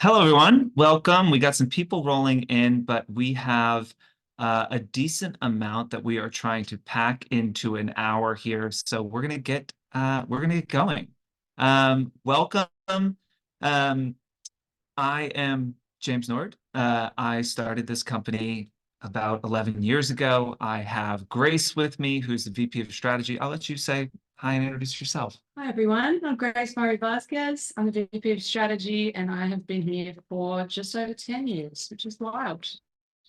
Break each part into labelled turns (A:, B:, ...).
A: Hello, everyone. Welcome. We got some people rolling in, but we have a decent amount that we are trying to pack into an hour here. So we're gonna get going. Welcome. Um, I am James Nord. I started this company about 11 years ago. I have Grace with me, who's the VP of Strategy. I'll let you say hi and introduce yourself.
B: Hi everyone, I'm Grace Murray Vasquez. I'm the VP of Strategy and I have been here for just over 10 years, which is wild.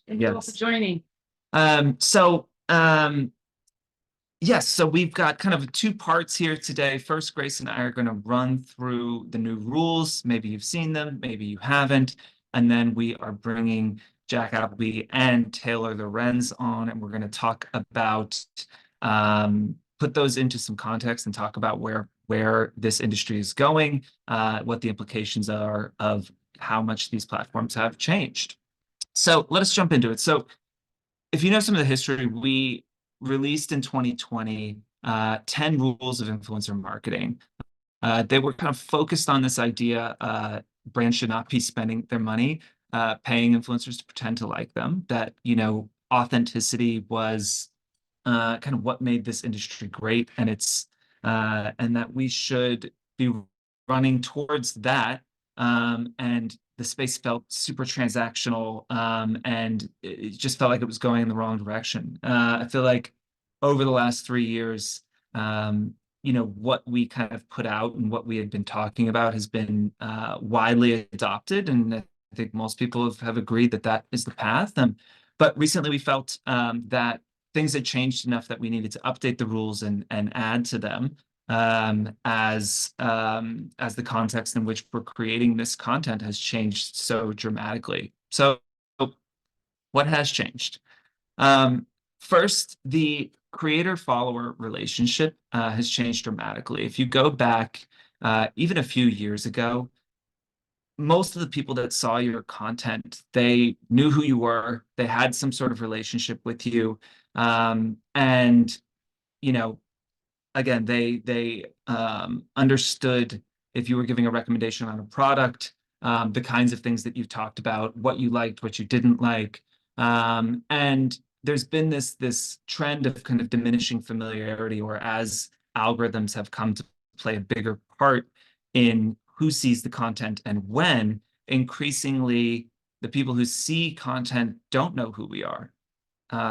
B: Thank you all for
A: Yes.
B: joining.
A: Um, so um, Yes, so we've got kind of two parts here today. First, Grace and I are going to run through the new rules. Maybe you've seen them, maybe you haven't. And then we are bringing Jack Appleby and Taylor Lorenz on, and we're going to talk about, put those into some context and talk about where this industry is going, what the implications are of how much these platforms have changed. So let us jump into it. So if you know some of the history, we released in 2020 10 rules of influencer marketing. They were kind of focused on this idea brands should not be spending their money paying influencers to pretend to like them, that, authenticity was kind of what made this industry great, and that we should be running towards that. And the space felt super transactional, and it just felt like it was going in the wrong direction. I feel like over the last 3 years, what we kind of put out and what we had been talking about has been widely adopted, and I think most people have agreed that that is the path. But recently we felt that things had changed enough that we needed to update the rules and add to them as the context in which we're creating this content has changed so dramatically. So what has changed? First, the creator-follower relationship has changed dramatically. If you go back even a few years ago, most of the people that saw your content, they knew who you were, they had some sort of relationship with you, and you know, again, they understood if you were giving a recommendation on a product, the kinds of things that you've talked about, what you liked, what you didn't like, and there's been this trend of kind of diminishing familiarity, or as algorithms have come to play a bigger part in who sees the content and when, increasingly the people who see content don't know who we are.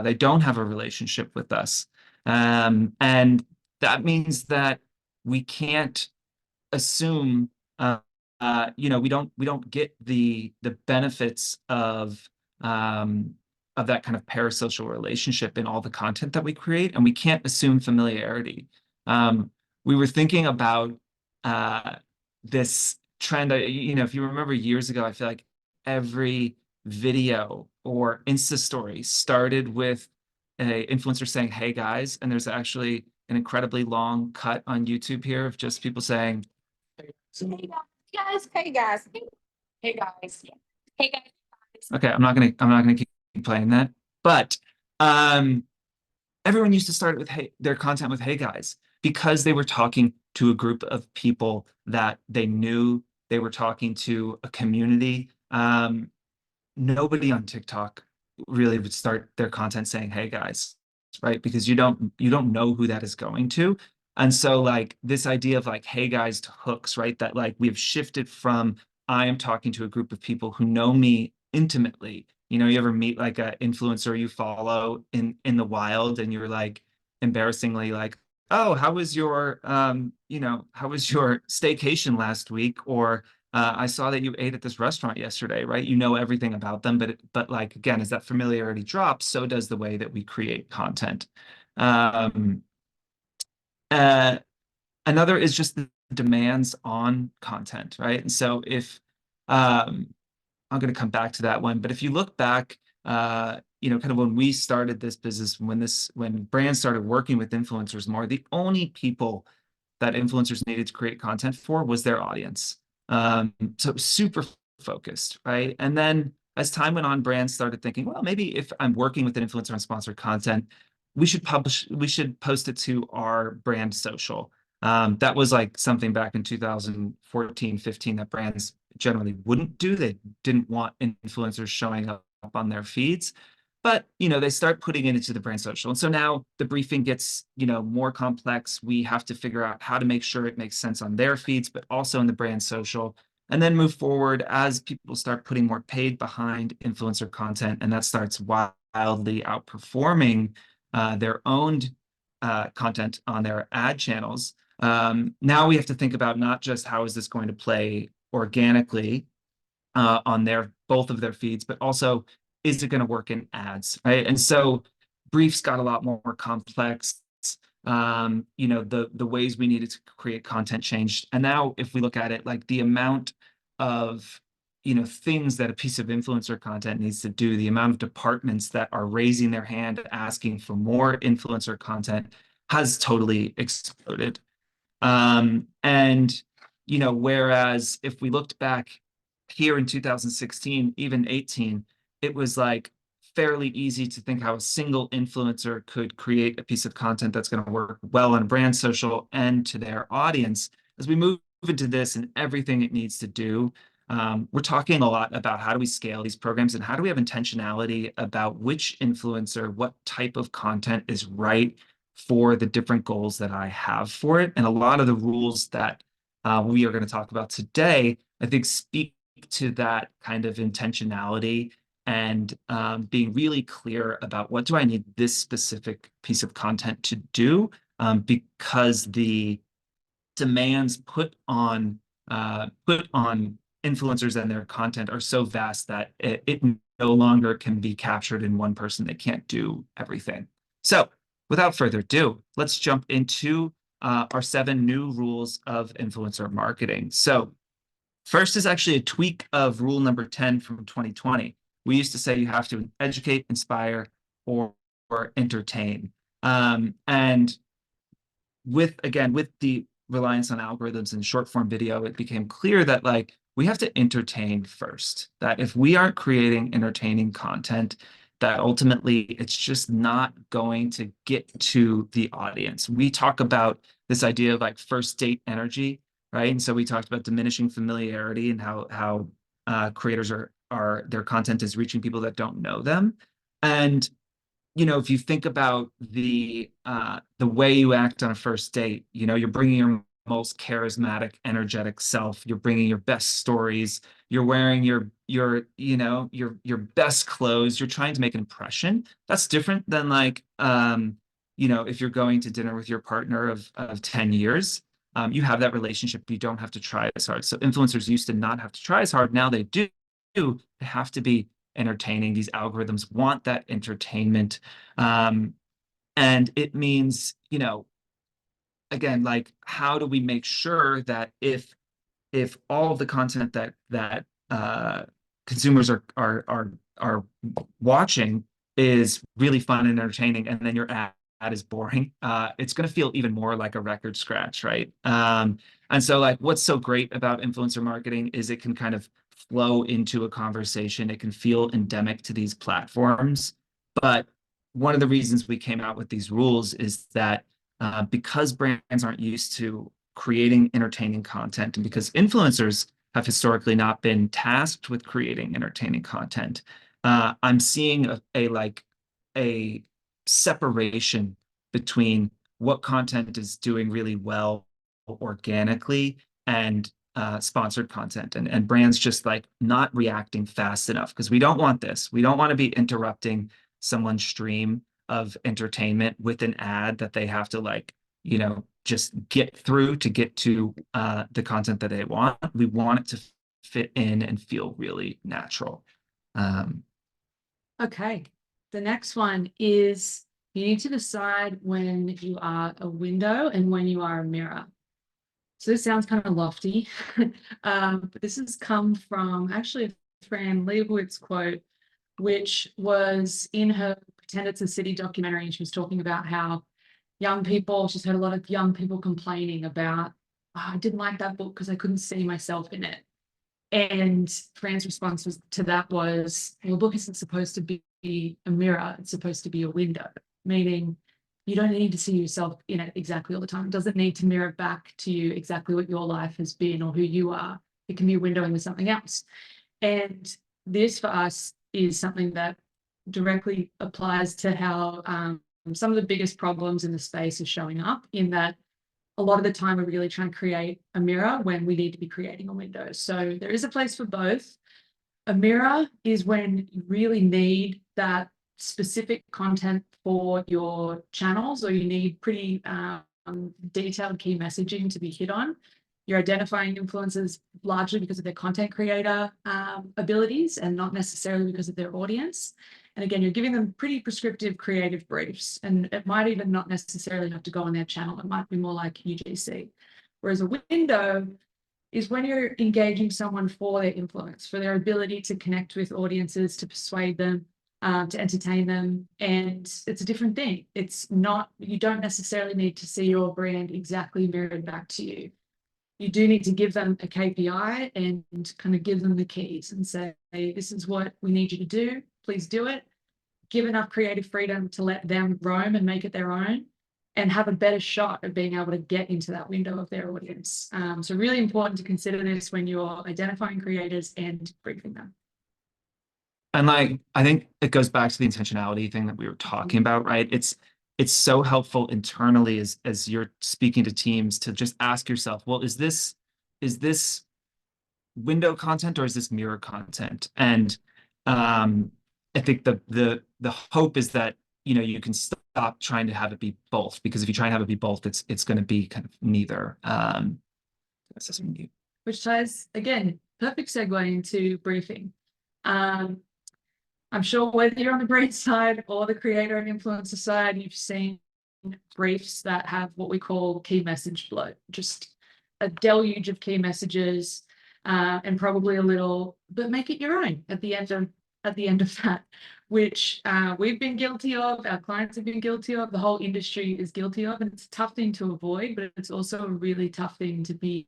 A: They don't have a relationship with us. And that means that we can't assume, we don't get the benefits of that kind of parasocial relationship in all the content that we create, and we can't assume familiarity. We were thinking about this trend. If you remember years ago, I feel like every video or Insta story started with an influencer saying, "Hey guys," and there's actually an incredibly long cut on YouTube here of just people saying,
B: Hey guys, hey guys, hey guys, hey guys.
A: okay, I'm not gonna keep playing that. But everyone used to start with their content with "Hey guys," because they were talking to a group of people that they knew. They were talking to a community. Nobody on TikTok really would start their content saying "Hey guys," right? Because you don't know who that is going to. And so like this idea of like "Hey guys" to hooks, right? That like we've shifted from I am talking to a group of people who know me intimately. You ever meet like an influencer you follow in the wild, and you're like embarrassingly like, "Oh, how was your staycation last week?" Or I saw that you ate at this restaurant yesterday, right? You know everything about them, but like again, as that familiarity drops, so does the way that we create content. Um, uh, Another is just the demands on content, right? And so if I'm going to come back to that one, but if you look back, kind of when we started this business, when brands started working with influencers more, the only people that influencers needed to create content for was their audience. So it was super focused, right? And then as time went on, brands started thinking, well, maybe if I'm working with an influencer on sponsored content, we should post it to our brand social. That was like something back in 2014, 15 that brands generally wouldn't do. They didn't want influencers showing up on their feeds. But, they start putting it into the brand social. And so now the briefing gets, more complex. We have to figure out how to make sure it makes sense on their feeds, but also in the brand social, and then move forward as people start putting more paid behind influencer content. And that starts wildly outperforming their owned content on their ad channels. Now we have to think about not just how is this going to play organically on both of their feeds, but also is it going to work in ads, right? And so briefs got a lot more complex. The ways we needed to create content changed. And now if we look at it, like the amount of things that a piece of influencer content needs to do, the amount of departments that are raising their hand asking for more influencer content has totally exploded. And whereas if we looked back here in 2016, even 18, it was like fairly easy to think how a single influencer could create a piece of content that's going to work well on brand social and to their audience. As we move into this and everything it needs to do, we're talking a lot about how do we scale these programs and how do we have intentionality about which influencer, what type of content is right for the different goals that I have for it. And a lot of the rules that we are going to talk about today, I think, speak to that kind of intentionality and being really clear about what do I need this specific piece of content to do, because the demands put on influencers and their content are so vast that it no longer can be captured in one person. They can't do everything. So without further ado, let's jump into our 7 new rules of influencer marketing. So first is actually a tweak of rule number 10 from 2020. We used to say you have to educate, inspire, or entertain. And with the reliance on algorithms and short form video, it became clear that we have to entertain first. That if we aren't creating entertaining content, that ultimately it's just not going to get to the audience. We talk about this idea of first date energy, right? And so we talked about diminishing familiarity and how creators are their content is reaching people that don't know them. And if you think about the way you act on a first date, you're bringing your most charismatic, energetic self. You're bringing your best stories. You're wearing your best clothes. You're trying to make an impression. That's different than if you're going to dinner with your partner of 10 years. You have that relationship. You don't have to try as hard. So influencers used to not have to try as hard. Now they do. They have to be entertaining. These algorithms want that entertainment. And it means, again, how do we make sure that if all of the content that consumers are watching is really fun and entertaining, and then your ad is boring, it's going to feel even more like a record scratch, right? And so what's so great about influencer marketing is it can kind of flow into a conversation. It can feel endemic to these platforms. But one of the reasons we came out with these rules is that because brands aren't used to creating entertaining content, and because influencers have historically not been tasked with creating entertaining content, I'm seeing a separation between what content is doing really well organically and sponsored content, and brands just not reacting fast enough, because we don't want this. We don't want to be interrupting someone's stream of entertainment with an ad that they have to just get through to get to the content that they want. We want it to fit in and feel really natural.
B: Okay, the next one is you need to decide when you are a window and when you are a mirror. So this sounds kind of lofty, but this has come from actually a Fran Lebowitz quote, which was in her Pretend It's a City documentary. And she was talking about how young people, she's heard a lot of young people complaining about, oh, I didn't like that book because I couldn't see myself in it. And Fran's response to that was, well, a book isn't supposed to be a mirror, it's supposed to be a window, meaning you don't need to see yourself in it exactly all the time. It doesn't need to mirror back to you exactly what your life has been or who you are. It can be a window into something else. And this for us is something that directly applies to how some of the biggest problems in the space are showing up, in that a lot of the time we're really trying to create a mirror when we need to be creating a window. So there is a place for both. A mirror is when you really need that specific content for your channels, or you need pretty detailed key messaging to be hit on. You're identifying influencers largely because of their content creator abilities and not necessarily because of their audience. And again, you're giving them pretty prescriptive creative briefs, and it might even not necessarily have to go on their channel. It might be more like UGC. Whereas a window is when you're engaging someone for their influence, for their ability to connect with audiences, to persuade them, to entertain them. And it's a different thing. It's not, you don't necessarily need to see your brand exactly mirrored back to you. You do need to give them a KPI and kind of give them the keys and say, hey, this is what we need you to do. Please do it. Give enough creative freedom to let them roam and make it their own, and have a better shot of being able to get into that window of their audience. So really important to consider this when you're identifying creators and briefing them.
A: And like, I think it goes back to the intentionality thing that we were talking about, right? It's so helpful internally as you're speaking to teams to just ask yourself, well, is this window content or is this mirror content? And I think the hope is that, you know, you can stop trying to have it be both, because if you try and have it be both, it's going to be kind of neither.
B: Which ties, again, perfect segue into briefing. I'm sure whether you're on the brand side or the creator and influencer side, you've seen briefs that have what we call key message bloat, just a deluge of key messages, and probably a little, but make it your own at the end of that, which we've been guilty of, our clients have been guilty of, the whole industry is guilty of, and it's a tough thing to avoid, but it's also a really tough thing to be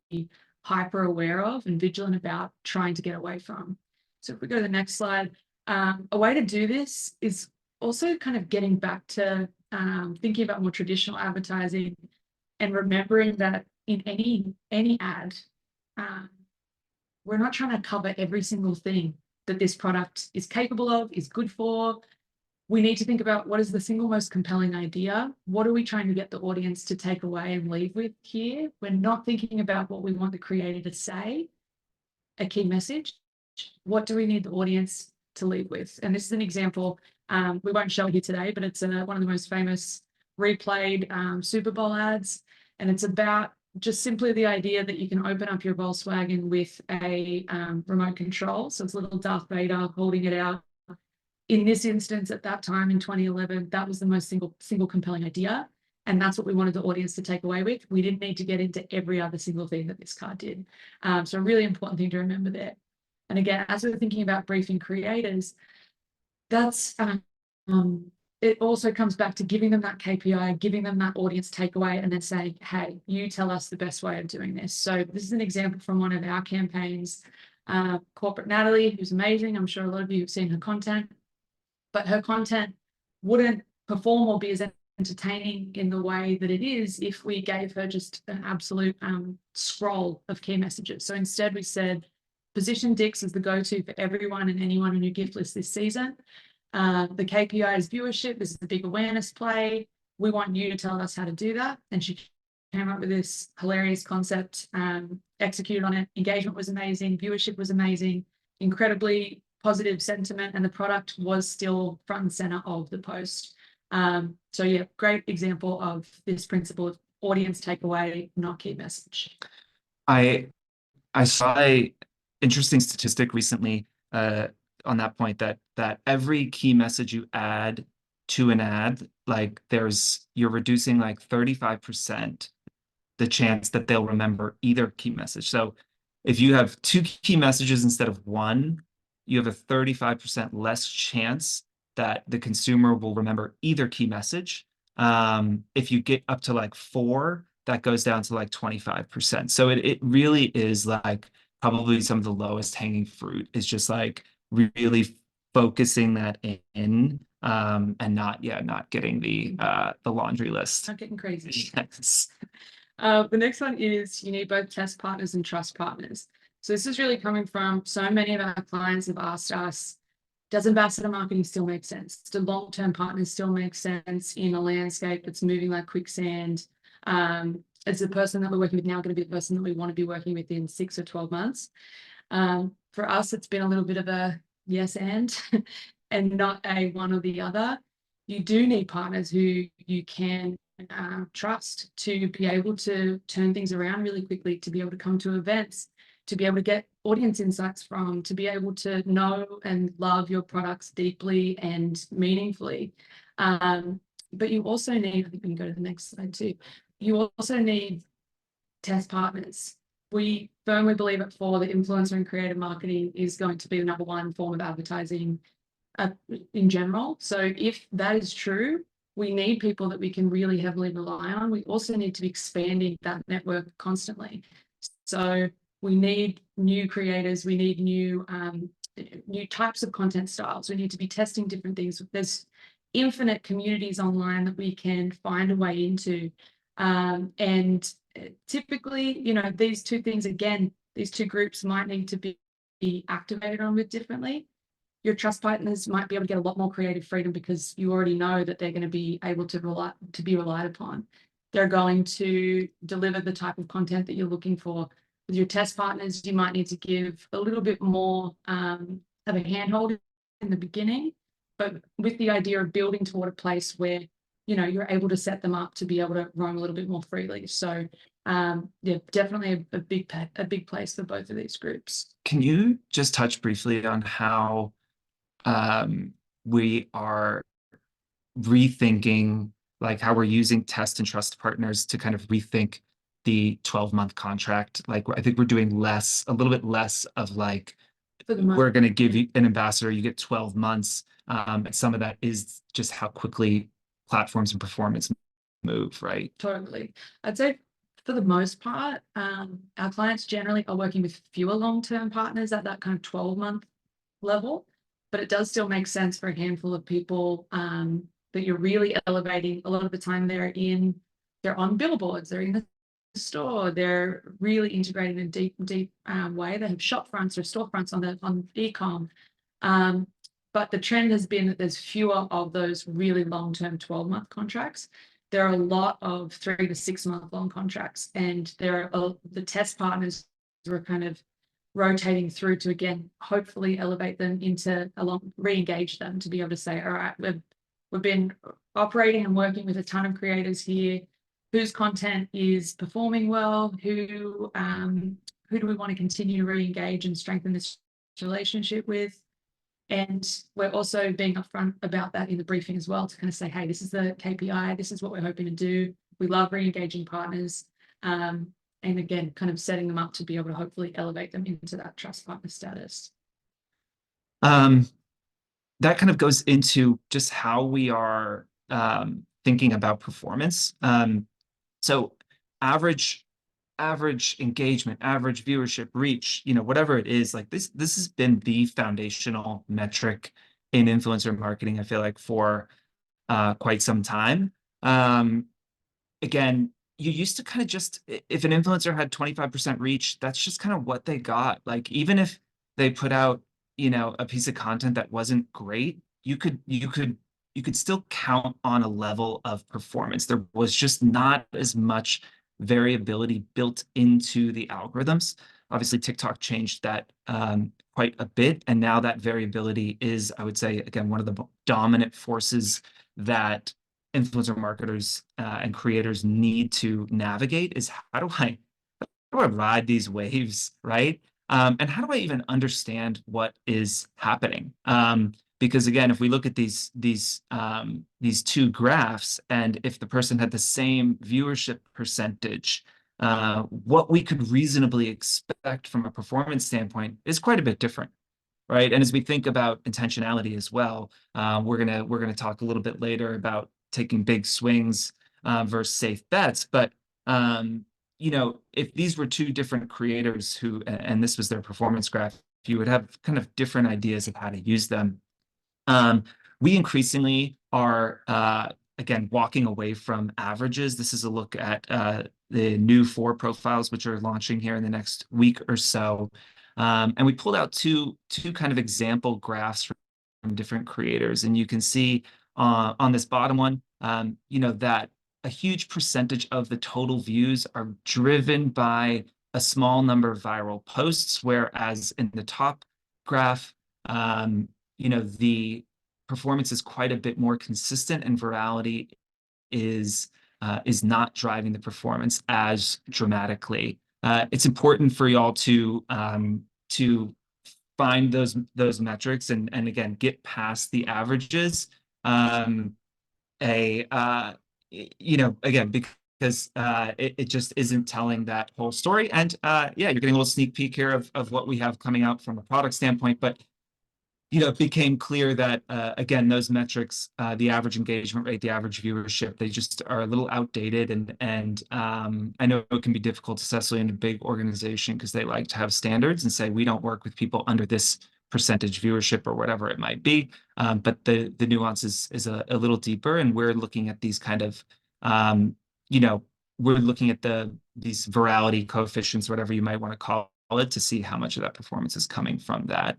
B: hyper aware of and vigilant about trying to get away from. So if we go to the next slide, a way to do this is also kind of getting back to thinking about more traditional advertising, and remembering that in any ad, we're not trying to cover every single thing that this product is capable of, is good for. We need to think about, what is the single most compelling idea? What are we trying to get the audience to take away and leave with here? We're not thinking about what we want the creator to say, a key message. What do we need the audience to leave with? And this is an example, we won't show it here today, but it's one of the most famous replayed Super Bowl ads. And it's about just simply the idea that you can open up your Volkswagen with a remote control. So it's a little Darth Vader holding it out. In this instance, at that time in 2011, that was the most single compelling idea. And that's what we wanted the audience to take away with. We didn't need to get into every other single thing that this car did. So a really important thing to remember there. And again, as we're thinking about briefing creators, that's it also comes back to giving them that KPI, giving them that audience takeaway, and then saying, hey, you tell us the best way of doing this. So this is an example from one of our campaigns. Corporate Natalie, who's amazing. I'm sure a lot of you have seen her content, but her content wouldn't perform or be as entertaining in the way that it is if we gave her just an absolute scroll of key messages. So instead we said, position Dix as the go-to for everyone and anyone on your gift list this season. The KPI is viewership. This is a big awareness play. We want you to tell us how to do that. And she came up with this hilarious concept, executed on it. Engagement was amazing. Viewership was amazing. Incredibly positive sentiment. And the product was still front and center of the post. So yeah, great example of this principle of audience takeaway, not key message.
A: I saw a interesting statistic recently on that point, that every key message you add to an ad, like you're reducing like 35% the chance that they'll remember either key message. So if you have 2 key messages instead of 1, you have a 35% less chance that the consumer will remember either key message. If you get up to like 4, that goes down to like 25%. So it really is like probably some of the lowest hanging fruit, is just like really focusing that in, and not getting the laundry list.
B: Not getting crazy.
A: Yes.
B: The next one is, you need both test partners and trust partners. So this is really coming from so many of our clients have asked us, does ambassador marketing still make sense? Do long-term partners still make sense in a landscape that's moving like quicksand? Is the person that we're working with now going to be the person that we want to be working with in 6 or 12 months? For us, it's been a little bit of a yes and not a one or the other. You do need partners who you can trust to be able to turn things around really quickly, to be able to come to events, to be able to get audience insights from, to be able to know and love your products deeply and meaningfully. But you also need, I think we can go to the next slide too. You also need test partners. We firmly believe at Fohr that influencer and creative marketing is going to be the #1 form of advertising in general. So if that is true, we need people that we can really heavily rely on. We also need to be expanding that network constantly. So we need new creators. We need new types of content styles. We need to be testing different things. There's infinite communities online that we can find a way into. And typically, you know, these two things, again, these two groups might need to be activated on with differently. Your trust partners might be able to get a lot more creative freedom because you already know that they're going to be able to be relied upon. They're going to deliver the type of content that you're looking for. With your test partners, you might need to give a little bit more of a handhold in the beginning, but with the idea of building toward a place where, you know, you're able to set them up to be able to roam a little bit more freely. So yeah, definitely a big place for both of these groups.
A: Can you just touch briefly on how we are rethinking, like how we're using test and trust partners to kind of rethink the 12-month contract? Like, I think we're doing a little bit less of like, we're going to give you an ambassador, you get 12 months. And some of that is just how quickly platforms and performance move, right?
B: Totally. I'd say for the most part, our clients generally are working with fewer long-term partners at that kind of 12-month level, but it does still make sense for a handful of people that you're really elevating. A lot of the time they're on billboards, they're in the store, they're really integrating in a deep way. They have shop fronts or storefronts on e-com. But the trend has been that there's fewer of those really long-term 12-month contracts. There are a lot of 3 to 6 month long contracts, and there are the test partners who are kind of rotating through to, again, hopefully elevate them into re-engage them to be able to say, all right, we've been operating and working with a ton of creators here whose content is performing well, who do we want to continue to re-engage and strengthen this relationship with. And we're also being upfront about that in the briefing as well, to kind of say, hey, this is the KPI, this is what we're hoping to do. We love re-engaging partners. And again, kind of setting them up to be able to hopefully elevate them into that trust partner status.
A: That kind of goes into just how we are thinking about performance. So average engagement, average viewership, reach, you know, whatever it is, like this has been the foundational metric in influencer marketing, I feel like, for quite some time. Again, you used to kind of just, if an influencer had 25% reach, that's just kind of what they got. Like, even if they put out, you know, a piece of content that wasn't great, you could still count on a level of performance. There was just not as much variability built into the algorithms. Obviously, TikTok changed that quite a bit, and now that variability is, I would say, again, one of the dominant forces that influencer marketers and creators need to navigate. Is how do I ride these waves, right? And how do I even understand what is happening? Because again, if we look at these two graphs, and if the person had the same viewership percentage, what we could reasonably expect from a performance standpoint is quite a bit different, right? And as we think about intentionality as well, we're gonna talk a little bit later about taking big swings versus safe bets. But you know, if these were two different creators who, and this was their performance graph, you would have kind of different ideas of how to use them. We increasingly are, again, walking away from averages. This is a look at the new Fohr profiles, which are launching here in the next week or so. And we pulled out two kind of example graphs from different creators. And you can see on this bottom one, that a huge percentage of the total views are driven by a small number of viral posts, whereas in the top graph, the performance is quite a bit more consistent, and virality is not driving the performance as dramatically. It's important for y'all to find those metrics and again get past the averages. Again, because it just isn't telling that whole story. And yeah, you're getting a little sneak peek here of what we have coming out from a product standpoint, but it became clear that, again, those metrics, the average engagement rate, the average viewership, they just are a little outdated. And I know it can be difficult, especially in a big organization, because they like to have standards and say, we don't work with people under this percentage viewership or whatever it might be. But the nuance is a little deeper, and we're looking at these kind of, we're looking at these virality coefficients, whatever you might want to call it, to see how much of that performance is coming from that.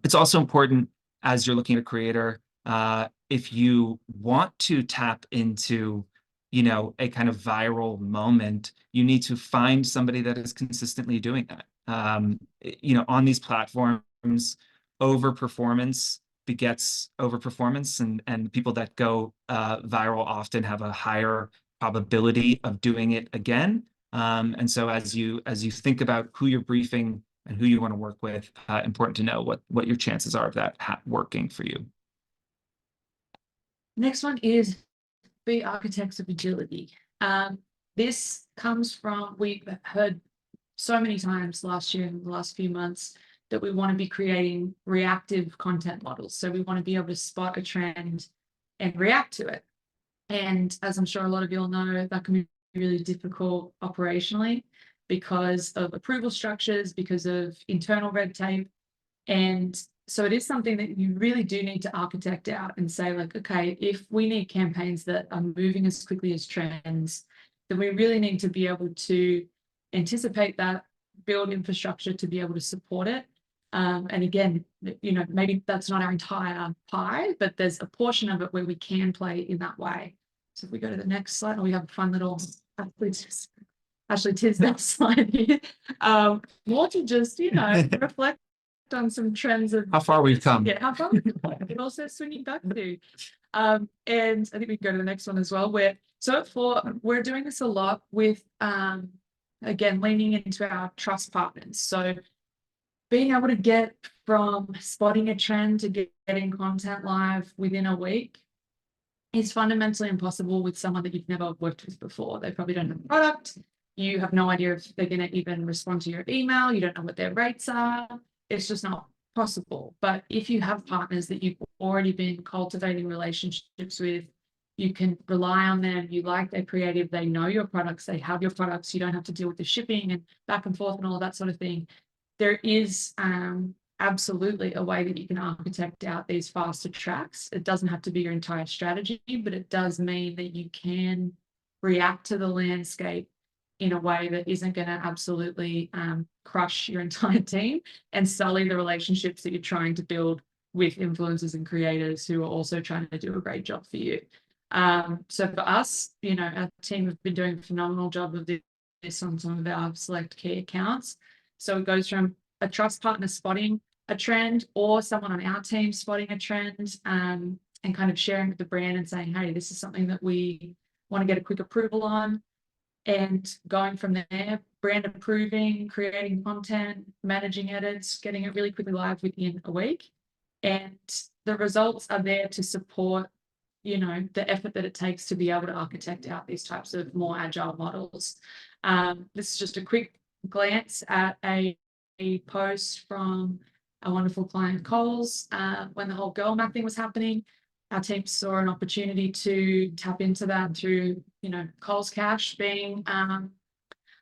A: It's also important as you're looking at a creator, if you want to tap into, a kind of viral moment, you need to find somebody that is consistently doing that. On these platforms, overperformance begets overperformance, and people that go viral often have a higher probability of doing it again. And so as you think about who you're briefing and who you want to work with, important to know what your chances are of that working for you.
B: Next one is be architects of agility. This comes from, we've heard so many times last year and the last few months that we want to be creating reactive content models. So we want to be able to spot a trend and react to it. And as I'm sure a lot of you all know, that can be really difficult operationally because of approval structures, because of internal red tape. And so it is something that you really do need to architect out and say, like, okay, if we need campaigns that are moving as quickly as trends, then we really need to be able to anticipate that, build infrastructure to be able to support it. And again, maybe that's not our entire pie, but there's a portion of it where we can play in that way. So if we go to the next slide, we have a fun little, actually, tis that slide here. More to just, reflect on some trends of
A: how far we've come.
B: Yeah, how far we've come, but also swinging back to. And I think we can go to the next one as well. We're doing this a lot with, again, leaning into our trust partners. So being able to get from spotting a trend to getting content live within a week is fundamentally impossible with someone that you've never worked with before. They probably don't have a product. You have no idea if they're going to even respond to your email. You don't know what their rates are. It's just not possible. But if you have partners that you've already been cultivating relationships with, you can rely on them. You like their creative. They know your products. They have your products. You don't have to deal with the shipping and back and forth and all of that sort of thing. There is absolutely a way that you can architect out these faster tracks. It doesn't have to be your entire strategy, but it does mean that you can react to the landscape in a way that isn't going to absolutely crush your entire team and sully the relationships that you're trying to build with influencers and creators who are also trying to do a great job for you. So for us, our team have been doing a phenomenal job of this on some of our select key accounts. So it goes from a trust partner spotting a trend or someone on our team spotting a trend and kind of sharing with the brand and saying, hey, this is something that we want to get a quick approval on, and going from there, brand approving, creating content, managing edits, getting it really quickly live within a week. And the results are there to support, the effort that it takes to be able to architect out these types of more agile models. This is just a quick glance at a post from a wonderful client, Coles, when the whole girl math thing was happening. Our team saw an opportunity to tap into that through, Coles Cash being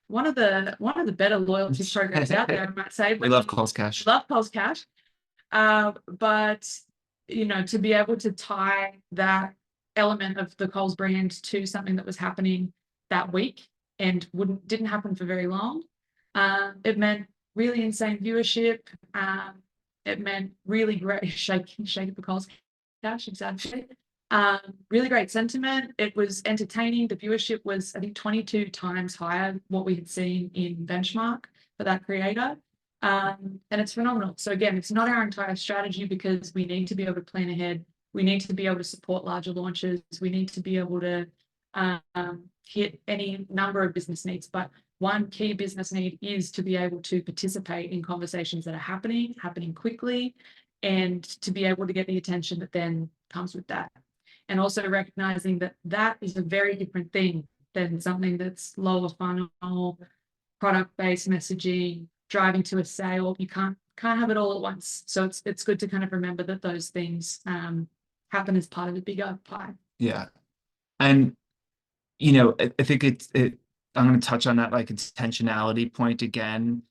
B: one of the better loyalty programs out there, I might say.
A: We love Coles Cash.
B: Love Coles Cash. But to be able to tie that element of the Coles brand to something that was happening that week and didn't happen for very long, it meant really insane viewership. It meant really great shake it because cash, exactly. Really great sentiment. It was entertaining. The viewership was, I think, 22 times higher what we had seen in benchmark for that creator. And it's phenomenal. So again, it's not our entire strategy because we need to be able to plan ahead. We need to be able to support larger launches. We need to be able to hit any number of business needs. But one key business need is to be able to participate in conversations that are happening quickly, and to be able to get the attention that then comes with that. And also recognizing that that is a very different thing than something that's lower funnel, product-based messaging, driving to a sale. You can't have it all at once. So it's good to kind of remember that those things happen as part of a bigger pie.
A: Yeah. And, you know, I think I'm going to touch on that like intentionality point again.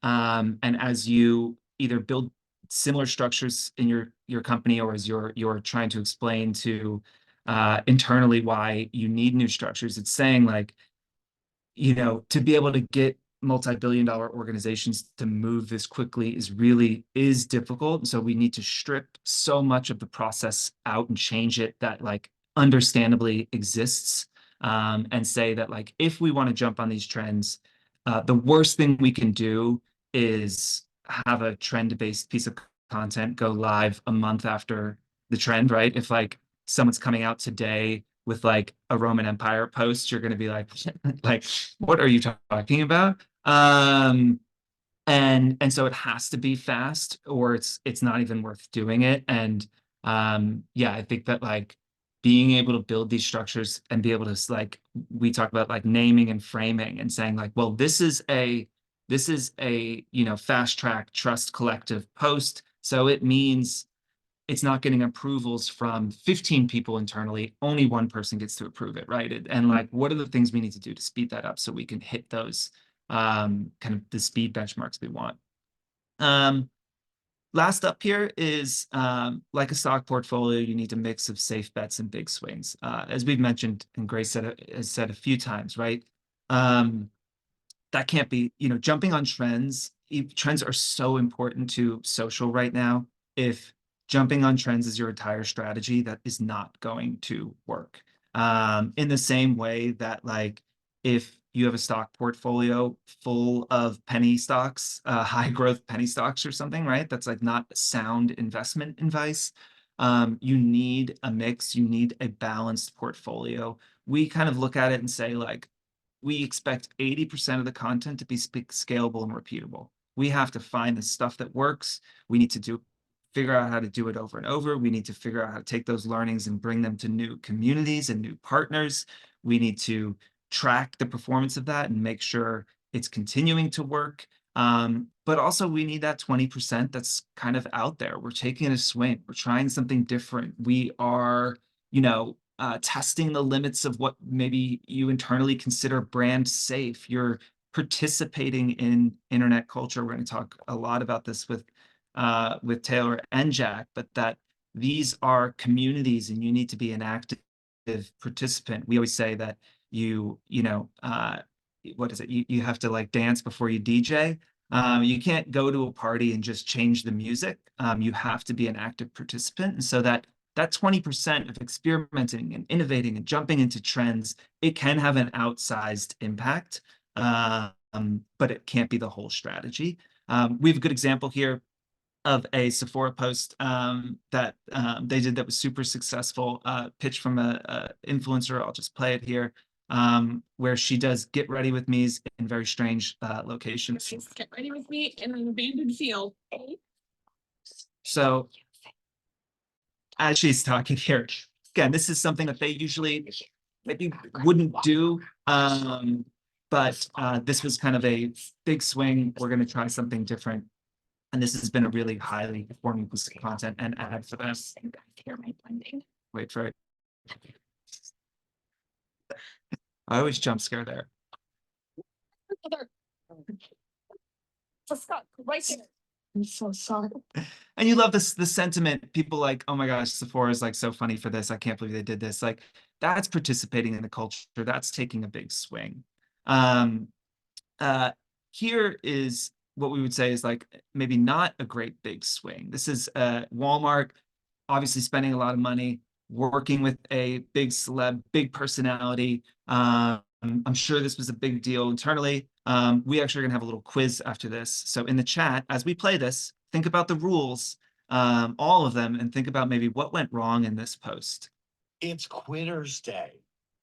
A: And as you either build similar structures in your company, or as you're trying to explain to internally why you need new structures, it's saying like, you know, to be able to get multi-billion-dollar organizations to move this quickly is difficult. So we need to strip so much of the process out and change it that like understandably exists, and say that like if we want to jump on these trends, the worst thing we can do is have a trend-based piece of content go live a month after the trend, right? If like someone's coming out today with like a Roman Empire post, you're going to be like, like, what are you talking about? And so it has to be fast, or it's not even worth doing it. And yeah, I think that like being able to build these structures and be able to like, we talk about like naming and framing and saying like, well, this is a you know, fast track trust collective post, so it means it's not getting approvals from 15 people internally, only one person gets to approve it, right? And like, what are the things we need to do to speed that up so we can hit those kind of the speed benchmarks we want? Last up here is like a stock portfolio, you need a mix of safe bets and big swings. As we've mentioned, and Grace has said a few times, right? That can't be, you know, jumping on trends. Trends are so important to social right now. If jumping on trends is your entire strategy, that is not going to work. In the same way that like if you have a stock portfolio full of penny stocks, high growth penny stocks or something, right? That's like not sound investment advice. You need a mix, you need a balanced portfolio. We kind of look at it and say like, we expect 80% of the content to be scalable and repeatable. We have to find the stuff that works. We need to figure out how to do it over and over. We need to figure out how to take those learnings and bring them to new communities and new partners. We need to track the performance of that and make sure it's continuing to work. But also we need that 20% that's kind of out there. We're taking a swing. We're trying something different. We are, you know, testing the limits of what maybe you internally consider brand safe. You're participating in internet culture. We're going to talk a lot about this with Taylor and Jack, but that these are communities and you need to be an active participant. We always say that you know, what is it? You have to like dance before you DJ. You can't go to a party and just change the music. You have to be an active participant. And so that 20% of experimenting and innovating and jumping into trends, it can have an outsized impact, but it can't be the whole strategy. We have a good example here of a Sephora post that they did that was super successful, pitch from a influencer. I'll just play it here, where she does get ready with me's in very strange locations.
C: Get ready with me in an abandoned field.
A: So as she's talking here, again, this is something that they usually maybe wouldn't do. But this was kind of a big swing. We're going to try something different. And this has been a really highly performing piece of content and ad for them.
C: Hear my blending.
A: Wait for it. I always jump scare there.
C: Right there. I'm so sorry.
A: And you love this, the sentiment. People like, oh my gosh, Sephora is like so funny for this. I can't believe they did this. Like that's participating in the culture. That's taking a big swing. Here is what we would say is like maybe not a great big swing. This is Walmart obviously spending a lot of money, working with a big celeb, big personality. I'm sure this was a big deal internally. We actually are gonna have a little quiz after this. So in the chat, as we play this, think about the rules, all of them, and think about maybe what went wrong in this post.
D: It's Quitter's Day,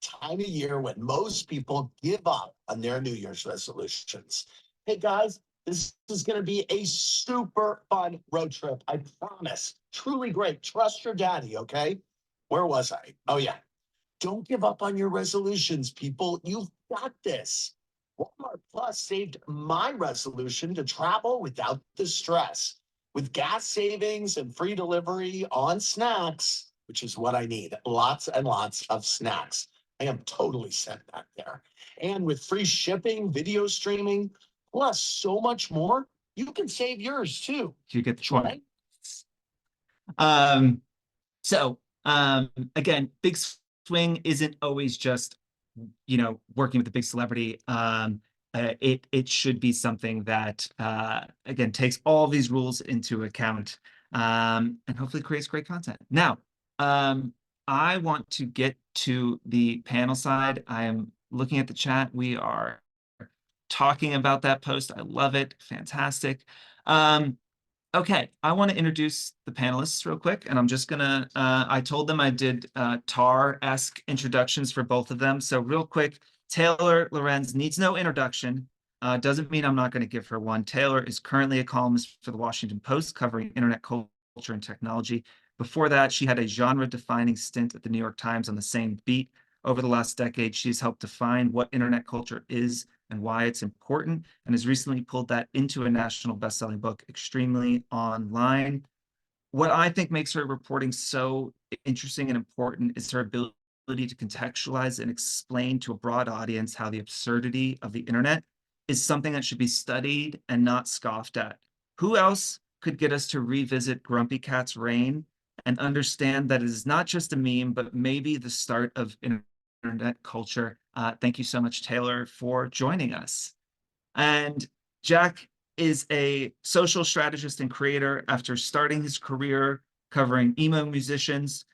D: time of year when most people give up on their New Year's resolutions. Hey guys, this is going to be a super fun road trip. I promise. Truly great. Trust your daddy, okay? Where was I? Oh, yeah. Don't give up on your resolutions, people. You've got this. Walmart Plus saved my resolution to travel without the stress. With gas savings and free delivery on snacks, which is what I need, lots and lots of snacks. I am totally sent back there. And with free shipping, video streaming, plus so much more, you can save yours too.
A: You get the point.
D: Right?
A: So again, big swing isn't always just, working with a big celebrity. It should be something that again takes all these rules into account, and hopefully creates great content. Now, I want to get to the panel side. I am looking at the chat. We are talking about that post. I love it. Fantastic. Okay, I want to introduce the panelists real quick, and I'm just gonna, I told them I did Tar-esque introductions for both of them. So real quick, Taylor Lorenz needs no introduction. Doesn't mean I'm not going to give her one. Taylor is currently a columnist for the Washington Post covering internet culture and technology. Before that, she had a genre-defining stint at the New York Times on the same beat. Over the last decade, she's helped define what internet culture is and why it's important, and has recently pulled that into a national best-selling book, Extremely Online. What I think makes her reporting so interesting and important is her ability to contextualize and explain to a broad audience how the absurdity of the internet is something that should be studied and not scoffed at. Who else could get us to revisit Grumpy Cat's reign and understand that it is not just a meme, but maybe the start of internet culture? Thank you so much, Taylor, for joining us. And Jack is a social strategist and creator. After starting his career covering emo musicians,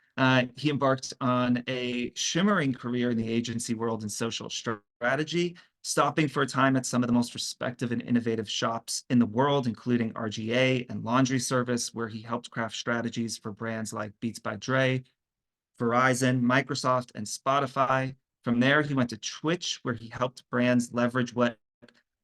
A: he embarked on a shimmering career in the agency world in social strategy, stopping for a time at some of the most respected and innovative shops in the world, including RGA and Laundry Service, where he helped craft strategies for brands like Beats by Dre, Verizon, Microsoft, and Spotify. From there, he went to Twitch, where he helped brands leverage what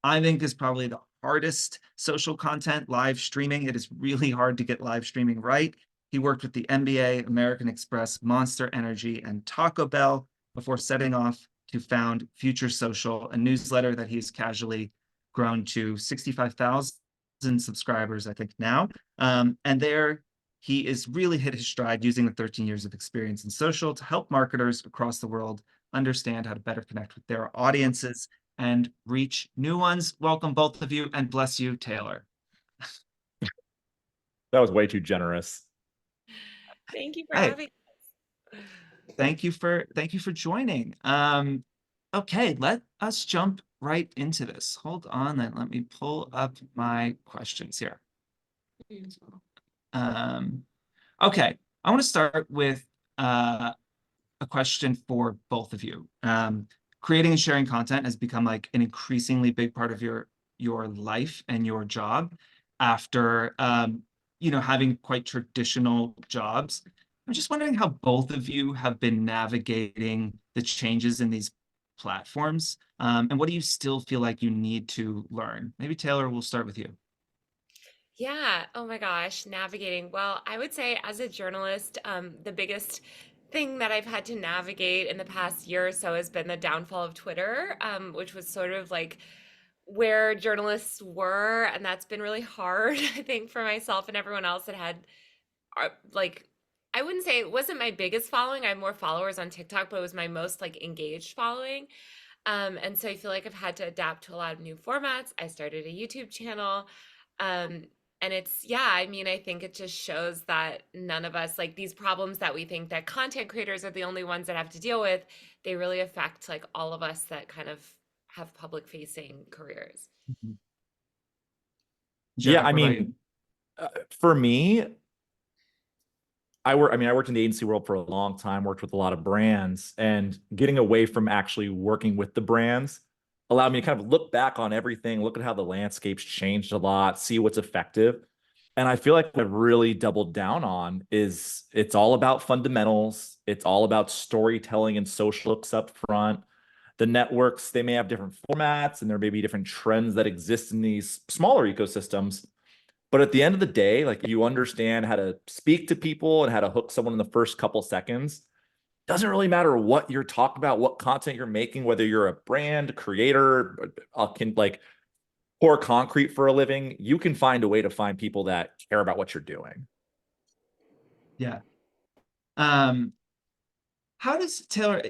A: I think is probably the hardest social content, live streaming. It is really hard to get live streaming right. He worked with the NBA, American Express, Monster Energy, and Taco Bell before setting off to found Future Social, a newsletter that he's casually grown to 65,000 subscribers, I think, now. And there, he is really hit his stride using the 13 years of experience in social to help marketers across the world understand how to better connect with their audiences and reach new ones. Welcome, both of you, and bless you, Taylor.
E: That was way too generous.
C: Thank you for
A: Hey,
C: having us.
A: thank you for joining. Okay, let us jump right into this. Hold on, then let me pull up my questions here. Okay, I want to start with a question for both of you. Creating and sharing content has become like an increasingly big part of your life and your job after having quite traditional jobs. I'm just wondering how both of you have been navigating the changes in these platforms, and what do you still feel like you need to learn? Maybe Taylor, we'll start with you.
C: Yeah. Oh my gosh. Navigating. Well, I would say as a journalist, the biggest thing that I've had to navigate in the past year or so has been the downfall of Twitter, which was sort of like where journalists were. And that's been really hard, I think, for myself and everyone else that had, like, I wouldn't say it wasn't my biggest following. I have more followers on TikTok, but it was my most like engaged following. And so I feel like I've had to adapt to a lot of new formats. I started a YouTube channel. Um, and it's, yeah, I mean, I think it just shows that none of us, like these problems that we think that content creators are the only ones that have to deal with, they really affect like all of us that kind of have public facing careers.
A: Jack,
E: I
A: what about you?
E: mean, for me, I worked in the agency world for a long time, worked with a lot of brands, and getting away from actually working with the brands allowed me to kind of look back on everything, look at how the landscape's changed a lot, see what's effective. And I feel like what I've really doubled down on is it's all about fundamentals. It's all about storytelling and social hooks up front. The networks, they may have different formats and there may be different trends that exist in these smaller ecosystems. But at the end of the day, like you understand how to speak to people and how to hook someone in the first couple seconds. Doesn't really matter what you're talking about, what content you're making, whether you're a brand creator, can like pour concrete for a living. You can find a way to find people that care about what you're doing.
A: Yeah. Um, how does Taylor,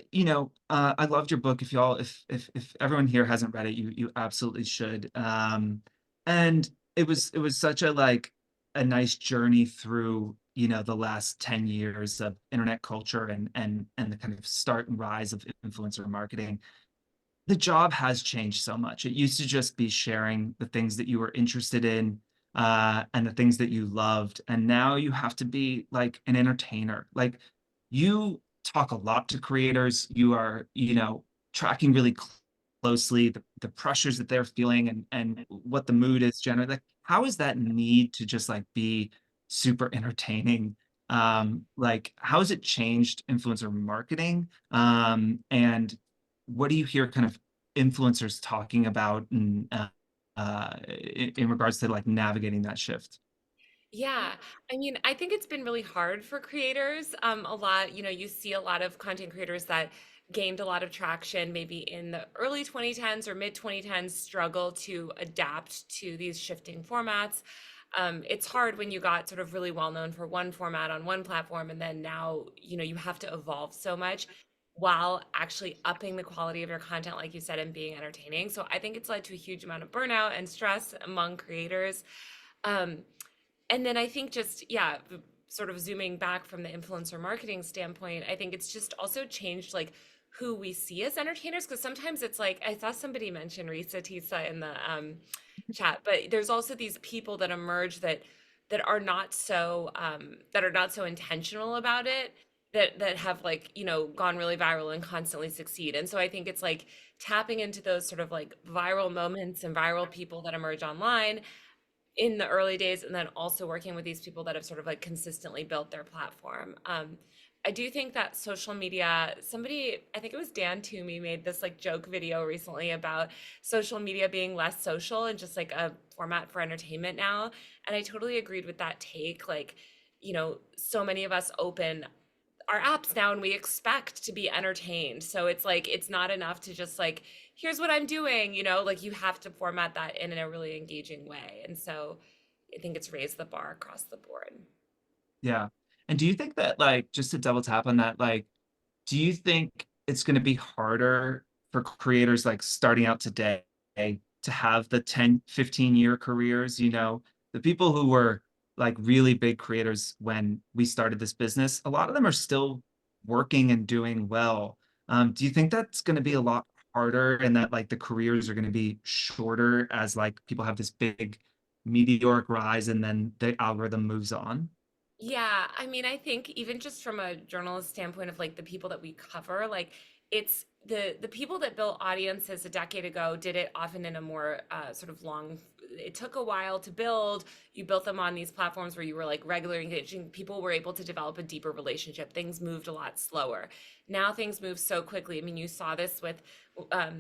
A: I loved your book. If y'all, if everyone here hasn't read it, you absolutely should. And it was such a like a nice journey through, the last 10 years of internet culture and the kind of start and rise of influencer marketing. The job has changed so much. It used to just be sharing the things that you were interested in, and the things that you loved. And now you have to be like an entertainer. Like you talk a lot to creators. You are, tracking really closely the pressures that they're feeling and what the mood is generally. Like, how is that need to just like be super entertaining? Like, how has it changed influencer marketing? And what do you hear kind of influencers talking about and in regards to like navigating that shift?
C: Yeah, I mean, I think it's been really hard for creators. A lot, you see a lot of content creators that gained a lot of traction maybe in the early 2010s or mid 2010s struggle to adapt to these shifting formats. It's hard when you got sort of really well known for one format on one platform, and then now, you have to evolve so much while actually upping the quality of your content, like you said, and being entertaining. So I think it's led to a huge amount of burnout and stress among creators. Um, and then I think just, yeah, sort of zooming back from the influencer marketing standpoint, I think it's just also changed like who we see as entertainers. Because sometimes it's like, I saw somebody mention Risa Tisa in the chat, but there's also these people that emerge that are not so intentional about it, that have like, gone really viral and constantly succeed. And so I think it's like tapping into those sort of like viral moments and viral people that emerge online in the early days, and then also working with these people that have sort of like consistently built their platform. I do think that social media, somebody, I think it was Dan Toomey, made this like joke video recently about social media being less social and just like a format for entertainment now. And I totally agreed with that take. Like, so many of us open our apps now and we expect to be entertained. So it's like, it's not enough to just like, here's what I'm doing, like you have to format that in a really engaging way. And so I think it's raised the bar across the board.
A: Yeah. And do you think that like just to double tap on that, like, do you think it's going to be harder for creators like starting out today to have the 10, 15-year careers? The people who were like really big creators when we started this business, a lot of them are still working and doing well. Do you think that's going to be a lot harder and that like the careers are going to be shorter as like people have this big meteoric rise and then the algorithm moves on?
C: Yeah, I mean, I think even just from a journalist standpoint of like the people that we cover, like it's the people that built audiences a decade ago did it often in a more sort of long. It took a while to build. You built them on these platforms where you were like regular engaging. People were able to develop a deeper relationship. Things moved a lot slower. Now things move so quickly. I mean, you saw this with, I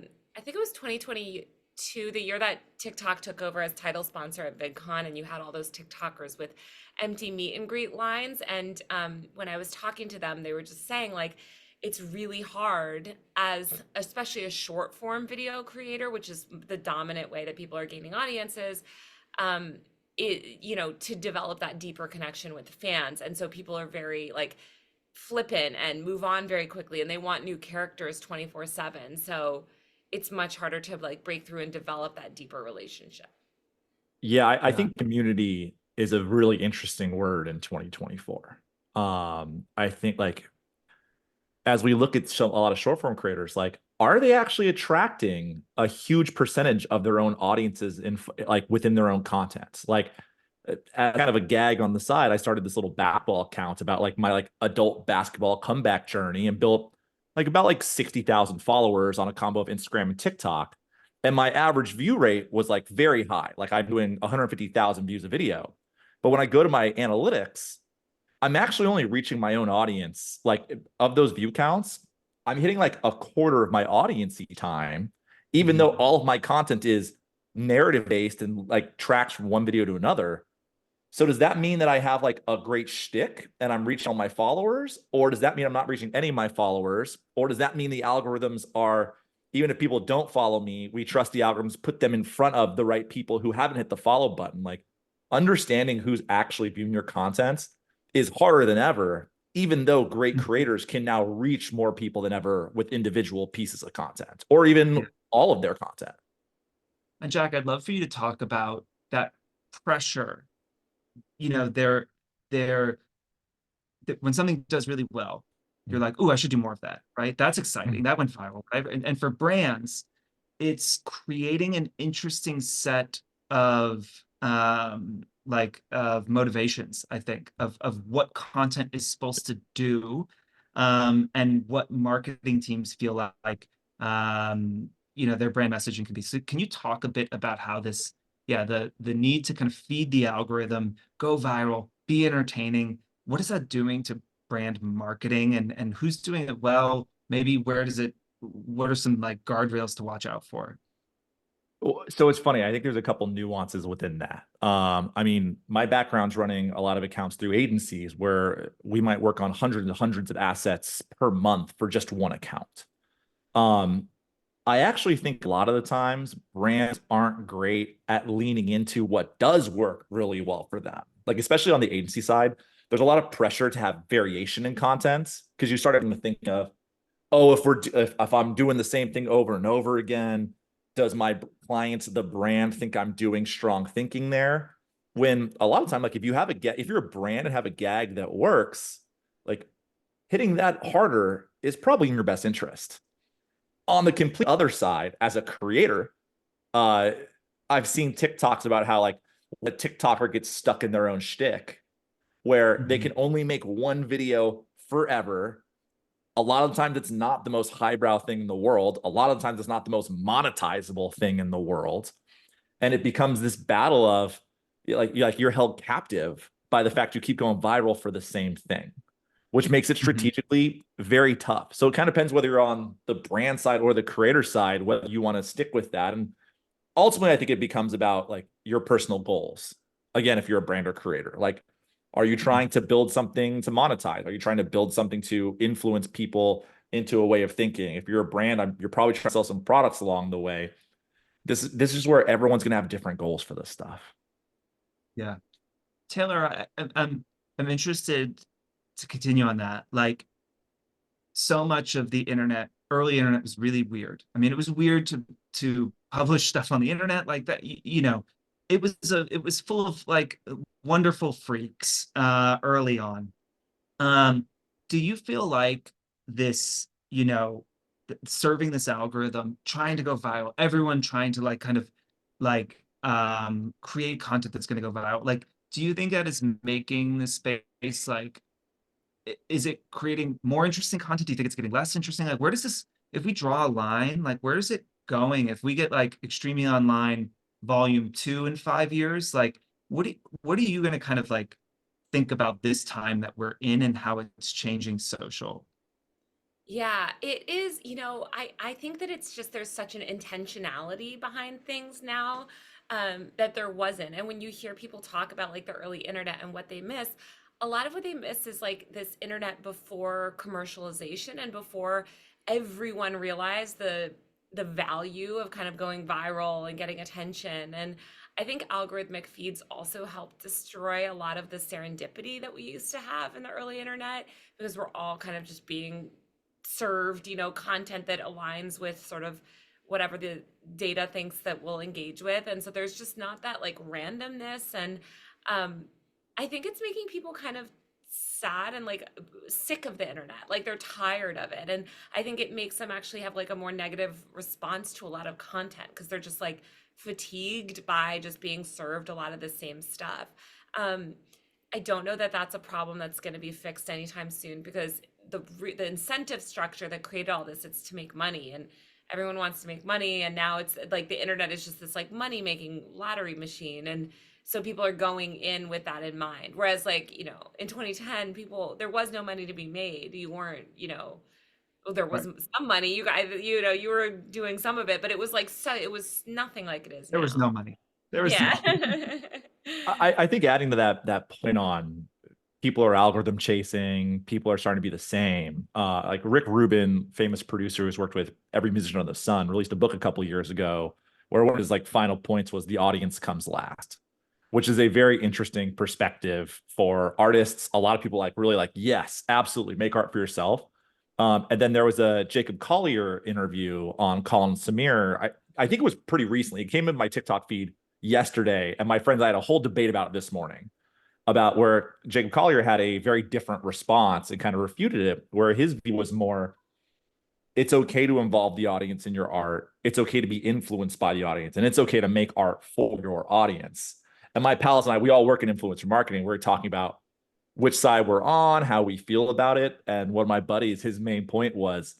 C: think it was 2022, the year that TikTok took over as title sponsor at VidCon, and you had all those TikTokers with empty meet and greet lines. And when I was talking to them, they were just saying like, it's really hard as especially a short form video creator, which is the dominant way that people are gaining audiences, to develop that deeper connection with fans. And so people are very like flippant and move on very quickly, and they want new characters 24/7. So it's much harder to like break through and develop that deeper relationship.
E: Yeah, I
A: Yeah.
E: think community is a really interesting word in 2024. I think like as we look at a lot of short form creators, like are they actually attracting a huge percentage of their own audiences in like within their own content? Like as kind of a gag on the side, I started this little basketball account about like my like adult basketball comeback journey and built like about like 60,000 followers on a combo of Instagram and TikTok. And my average view rate was like very high. Like I'm doing 150,000 views a video. But when I go to my analytics, I'm actually only reaching my own audience. Like of those view counts, I'm hitting like a quarter of my audience each time, even though all of my content is narrative based and like tracks from one video to another. So does that mean that I have like a great shtick and I'm reaching all my followers? Or does that mean I'm not reaching any of my followers? Or does that mean the algorithms are, even if people don't follow me, we trust the algorithms, put them in front of the right people who haven't hit the follow button? Like understanding who's actually viewing your content is harder than ever, even though great creators can now reach more people than ever with individual pieces of content or even all of their content.
A: And Jack, I'd love for you to talk about that pressure. You know, they're when something does really well, you're like, oh, I should do more of that, right? That's exciting. That went viral, right? And for brands, it's creating an interesting set of of motivations, I think, of what content is supposed to do, and what marketing teams feel like their brand messaging can be. So can you talk a bit about how this, the need to kind of feed the algorithm, go viral, be entertaining, what is that doing to brand marketing, and who's doing it well? Maybe what are some like guardrails to watch out for?
E: So it's funny. I think there's a couple nuances within that. I mean, my background's running a lot of accounts through agencies where we might work on hundreds and hundreds of assets per month for just one account. I actually think a lot of the times brands aren't great at leaning into what does work really well for them. Like, especially on the agency side, there's a lot of pressure to have variation in content because you start having to think of, oh, if I'm doing the same thing over and over again, does my clients, the brand, think I'm doing strong thinking there? When a lot of time, like if you're a brand and have a gag that works, like hitting that harder is probably in your best interest. On the complete other side, as a creator, I've seen TikToks about how like the TikToker gets stuck in their own shtick, where they can only make one video forever. A lot of times it's not the most highbrow thing in the world. A lot of times it's not the most monetizable thing in the world. And it becomes this battle of like you're held captive by the fact you keep going viral for the same thing, which makes it strategically very tough. So it kind of depends whether you're on the brand side or the creator side, whether you want to stick with that. And ultimately, I think it becomes about like your personal goals. Again, if you're a brand or creator, like, are you trying to build something to monetize? Are you trying to build something to influence people into a way of thinking? If you're a brand, you're probably trying to sell some products along the way. This is where everyone's going to have different goals for this stuff.
A: Yeah. Taylor, I'm interested to continue on that. Like, so much of the early internet was really weird. I mean, it was weird to publish stuff on the internet like that. It was full of like wonderful freaks early on. Do you feel like this, serving this algorithm, trying to go viral, everyone trying to like kind of like create content that's going to go viral? Like, do you think that is making the space like, is it creating more interesting content? Do you think it's getting less interesting? Like, where does this, if we draw a line, like, where is it going? If we get like Extremely Online Volume 2 in 5 years, like, what are you going to kind of like think about this time that we're in and how it's changing social?
C: Yeah, it is, I think that it's just there's such an intentionality behind things now, that there wasn't. And when you hear people talk about like the early internet and what they miss, a lot of what they miss is like this internet before commercialization and before everyone realized the value of kind of going viral and getting attention. And I think algorithmic feeds also help destroy a lot of the serendipity that we used to have in the early internet because we're all kind of just being served, content that aligns with sort of whatever the data thinks that we'll engage with. And so there's just not that like randomness. And I think it's making people kind of sad and like sick of the internet. Like they're tired of it. And I think it makes them actually have like a more negative response to a lot of content because they're just like fatigued by just being served a lot of the same stuff. Um, I don't know that that's a problem that's going to be fixed anytime soon because the incentive structure that created all this, it's to make money, and everyone wants to make money, and now it's like the internet is just this like money making lottery machine, and so people are going in with that in mind. Whereas like, you know, in 2010, people, there was no money to be made. You weren't, you know, well, there was some money. You guys, you know, you were doing some of it, but it was like so it was nothing like it is
A: There
C: now.
A: was no money. There was
C: Yeah.
E: I think adding to that point on people are algorithm chasing, people are starting to be the same. Like Rick Rubin, famous producer who's worked with every musician under the sun, released a book a couple years ago where one of his like final points was the audience comes last, which is a very interesting perspective for artists. A lot of people like really like, yes, absolutely, make art for yourself. And then there was a Jacob Collier interview on Colin Samir. I think it was pretty recently. It came in my TikTok feed yesterday, and my friends, I had a whole debate about it this morning about where Jacob Collier had a very different response and kind of refuted it, where his view was more, it's okay to involve the audience in your art. It's okay to be influenced by the audience, and it's okay to make art for your audience. And my pals and I, we all work in influencer marketing. We're talking about which side we're on, how we feel about it. And one of my buddies, his main point was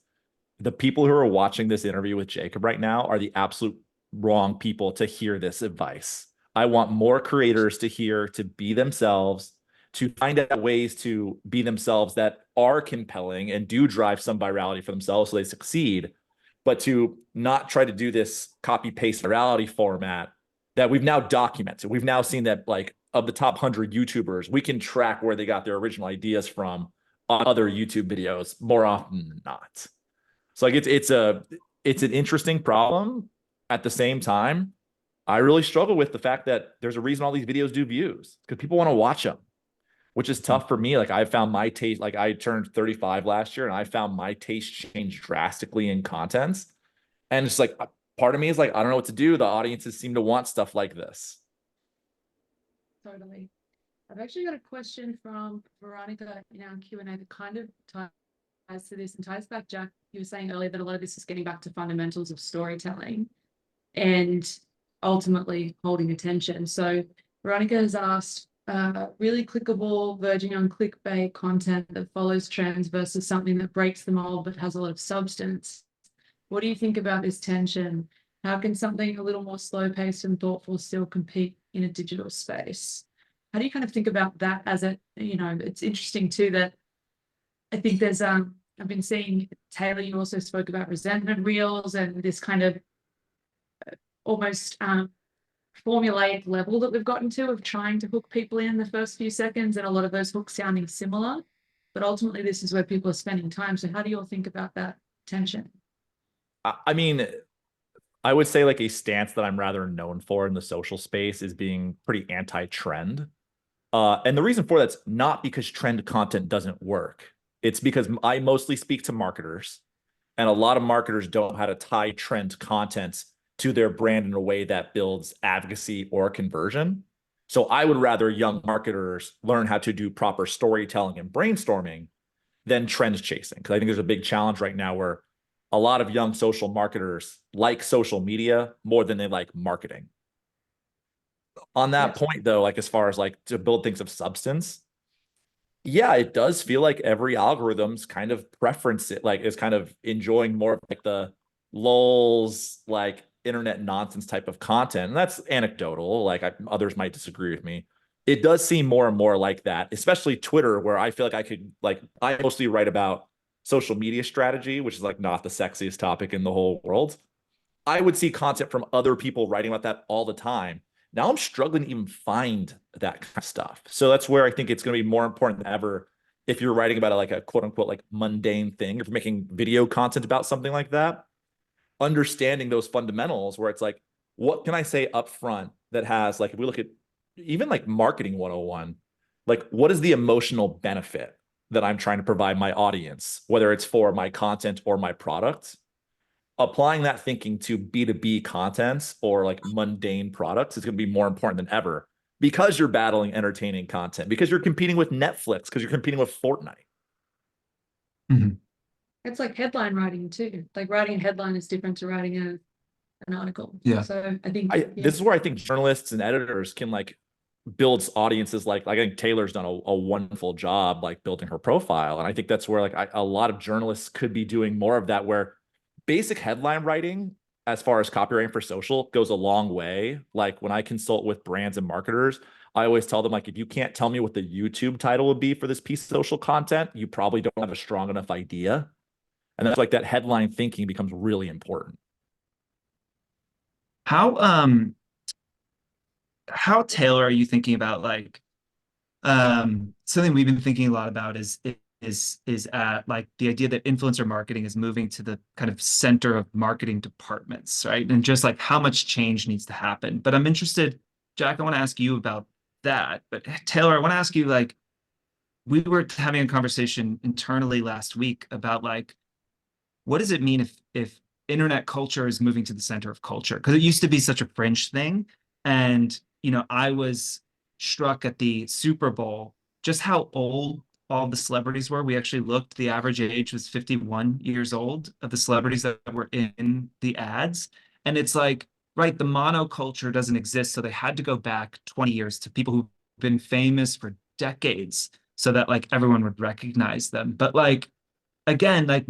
E: the people who are watching this interview with Jacob right now are the absolute wrong people to hear this advice. I want more creators to hear, to be themselves, to find out ways to be themselves that are compelling and do drive some virality for themselves so they succeed, but to not try to do this copy paste virality format that we've now documented. We've now seen that like of the top 100 YouTubers, we can track where they got their original ideas from on other YouTube videos more often than not. So like it's an interesting problem. At the same time, I really struggle with the fact that there's a reason all these videos do views because people want to watch them, which is tough for me. Like I found my taste, like I turned 35 last year and I found my taste change drastically in contents. And it's like, part of me is like, I don't know what to do. The audiences seem to want stuff like this.
B: Totally. I've actually got a question from Veronica in our Q&A that kind of ties to this and ties back, Jack. You were saying earlier that a lot of this is getting back to fundamentals of storytelling and ultimately holding attention. So Veronica has asked, really clickable, verging on clickbait content that follows trends versus something that breaks the mold but has a lot of substance. What do you think about this tension? How can something a little more slow-paced and thoughtful still compete in a digital space? How do you kind of think about that as a, you know, it's interesting too that I think there's, I've been seeing, Taylor, you also spoke about resentment reels and this kind of almost formulaic level that we've gotten to of trying to hook people in the first few seconds, and a lot of those hooks sounding similar, but ultimately this is where people are spending time. So how do you all think about that tension?
E: I mean, I would say like a stance that I'm rather known for in the social space is being pretty anti-trend. And the reason for that's not because trend content doesn't work. It's because I mostly speak to marketers, and a lot of marketers don't know how to tie trend content to their brand in a way that builds advocacy or conversion. So I would rather young marketers learn how to do proper storytelling and brainstorming than trend chasing. Because I think there's a big challenge right now where a lot of young social marketers like social media more than they like marketing. On that point though, like as far as like to build things of substance, yeah, it does feel like every algorithm's kind of preference it, like is kind of enjoying more of like the lulz, like internet nonsense type of content. And that's anecdotal. Like others might disagree with me. It does seem more and more like that, especially Twitter, where I feel like I could, like, I mostly write about social media strategy, which is like not the sexiest topic in the whole world. I would see content from other people writing about that all the time. Now I'm struggling to even find that kind of stuff. So that's where I think it's going to be more important than ever if you're writing about like a quote unquote like mundane thing, if you're making video content about something like that, understanding those fundamentals where it's like, what can I say up front that has, like, if we look at even like marketing 101, like what is the emotional benefit that I'm trying to provide my audience, whether it's for my content or my product? Applying that thinking to B2B contents or like mundane products is going to be more important than ever, because you're battling entertaining content, because you're competing with Netflix, because you're competing with Fortnite.
B: It's like headline writing too. Like writing a headline is different to writing an article.
A: Yeah.
B: So I think
E: This is where I think journalists and editors can like build audiences. Like I think Taylor's done a wonderful job like building her profile, and I think that's where like a lot of journalists could be doing more of that, where basic headline writing as far as copywriting for social goes a long way. Like when I consult with brands and marketers, I always tell them, like, if you can't tell me what the YouTube title would be for this piece of social content, you probably don't have a strong enough idea. And that's like that headline thinking becomes really important.
A: How Taylor are you thinking about like something we've been thinking a lot about is at like the idea that influencer marketing is moving to the kind of center of marketing departments, right? And just like how much change needs to happen. But I'm interested, Jack, I want to ask you about that. But Taylor, I want to ask you, like, we were having a conversation internally last week about like what does it mean if internet culture is moving to the center of culture? Because it used to be such a fringe thing. And, you know, I was struck at the Super Bowl just how old all the celebrities were. We actually looked, the average age was 51 years old of the celebrities that were in the ads. And it's like, right, the monoculture doesn't exist. So they had to go back 20 years to people who've been famous for decades so that like everyone would recognize them. But like, again, like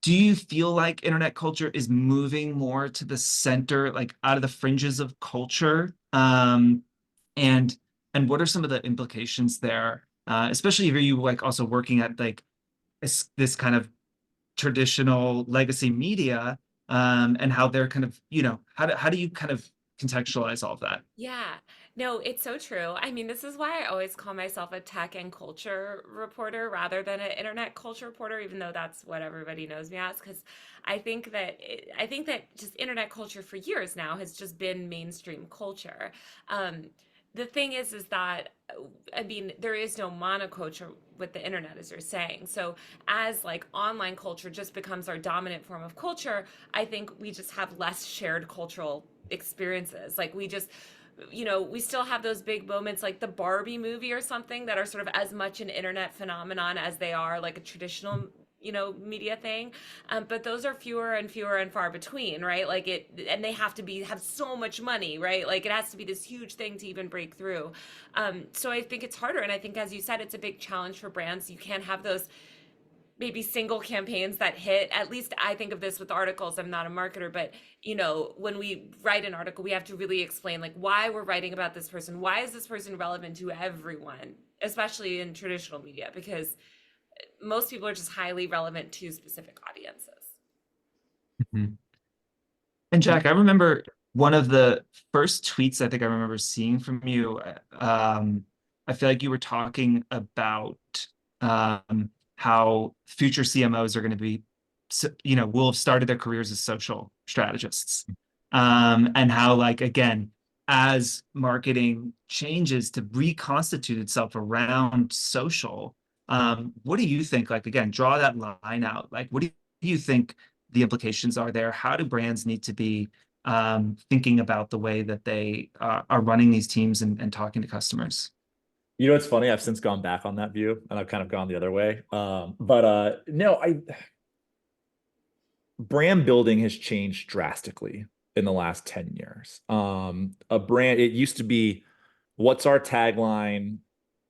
A: do you feel like internet culture is moving more to the center, like out of the fringes of culture? And what are some of the implications there? Especially if you like also working at like this kind of traditional legacy media, and how they're kind of, you know, how do you kind of contextualize all of that?
C: Yeah, no, it's so true. I mean, this is why I always call myself a tech and culture reporter rather than an internet culture reporter, even though that's what everybody knows me as. Because I think that just internet culture for years now has just been mainstream culture. Um, the thing is that I mean, there is no monoculture with the internet, as you're saying. So as like online culture just becomes our dominant form of culture, I think we just have less shared cultural experiences. Like we just, you know, we still have those big moments like the Barbie movie or something that are sort of as much an internet phenomenon as they are like a traditional, you know, media thing. But those are fewer and fewer and far between, right? Like and they have to have so much money, right? Like it has to be this huge thing to even break through. So I think it's harder. And I think, as you said, it's a big challenge for brands. You can't have those maybe single campaigns that hit. At least I think of this with articles. I'm not a marketer, but you know, when we write an article, we have to really explain like why we're writing about this person. Why is this person relevant to everyone, especially in traditional media? Because most people are just highly relevant to specific audiences.
A: Mhm. And Jack, I remember one of the first tweets I think I remember seeing from you. I feel like you were talking about how future CMOs are going to be, you know, will have started their careers as social strategists. And how, like, again, as marketing changes to reconstitute itself around social, what do you think? Like, again, draw that line out. Like, what do you think the implications are there? How do brands need to be thinking about the way that they are running these teams and talking to customers?
E: You know, it's funny. I've since gone back on that view, and I've kind of gone the other way. But no, brand building has changed drastically in the last 10 years. A brand, it used to be, what's our tagline?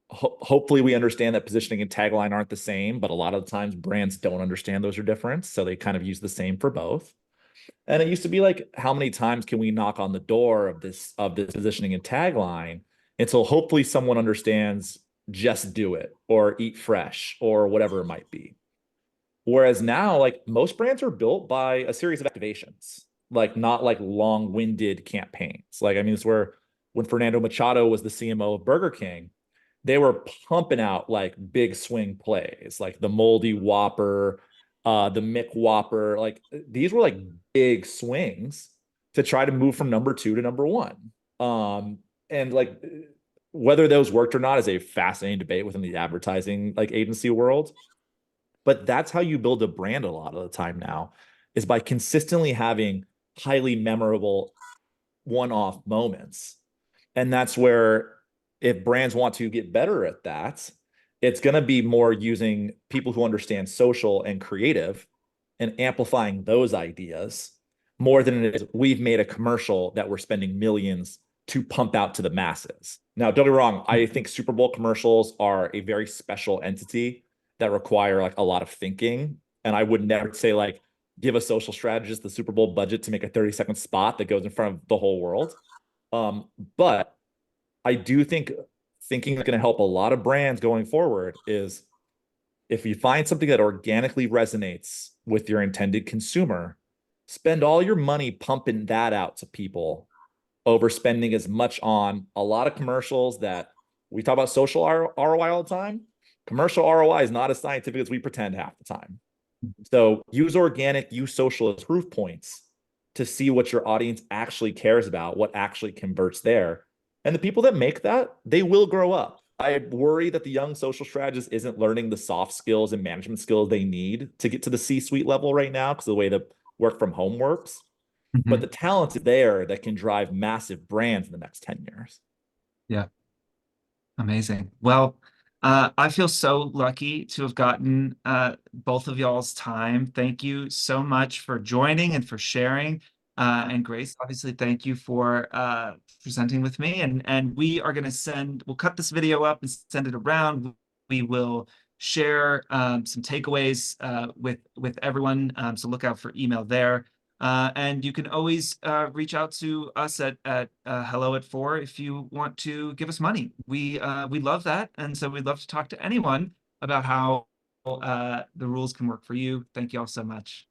E: Hopefully we understand that positioning and tagline aren't the same, but a lot of the times brands don't understand those are different. So they kind of use the same for both. And it used to be like, how many times can we knock on the door of this positioning and tagline until hopefully someone understands just do it or eat fresh or whatever it might be. Whereas now, like most brands are built by a series of activations, like not like long-winded campaigns. Like, I mean, it's where when Fernando Machado was the CMO of Burger King, they were pumping out like big swing plays, like the Moldy Whopper, the Mick Whopper. Like these were like big swings to try to move from number 2 to number 1. And like whether those worked or not is a fascinating debate within the advertising like agency world. But that's how you build a brand a lot of the time now, is by consistently having highly memorable one-off moments. And that's where, if brands want to get better at that, it's going to be more using people who understand social and creative and amplifying those ideas more than it is we've made a commercial that we're spending millions to pump out to the masses. Now, don't get me wrong, I think Super Bowl commercials are a very special entity that require like a lot of thinking. And I would never say like, give a social strategist the Super Bowl budget to make a 30-second spot that goes in front of the whole world. But I do think thinking that's going to help a lot of brands going forward is, if you find something that organically resonates with your intended consumer, spend all your money pumping that out to people over spending as much on a lot of commercials that we talk about social ROI all the time. Commercial ROI is not as scientific as we pretend half the time. So use organic, use social as proof points to see what your audience actually cares about, what actually converts there. And the people that make that, they will grow up. I worry that the young social strategist isn't learning the soft skills and management skills they need to get to the C-suite level right now because of the way the work from home works. But the talent is there that can drive massive brands in the next 10 years.
A: Yeah. Amazing. Well, I feel so lucky to have gotten both of y'all's time. Thank you so much for joining and for sharing. And Grace, obviously, thank you for presenting with me. And we are going to we'll cut this video up and send it around. We will share some takeaways with everyone. So look out for email there. And you can always reach out to us at hello@Fohr if you want to give us money. We love that, and so we'd love to talk to anyone about how the rules can work for you. Thank you all so much.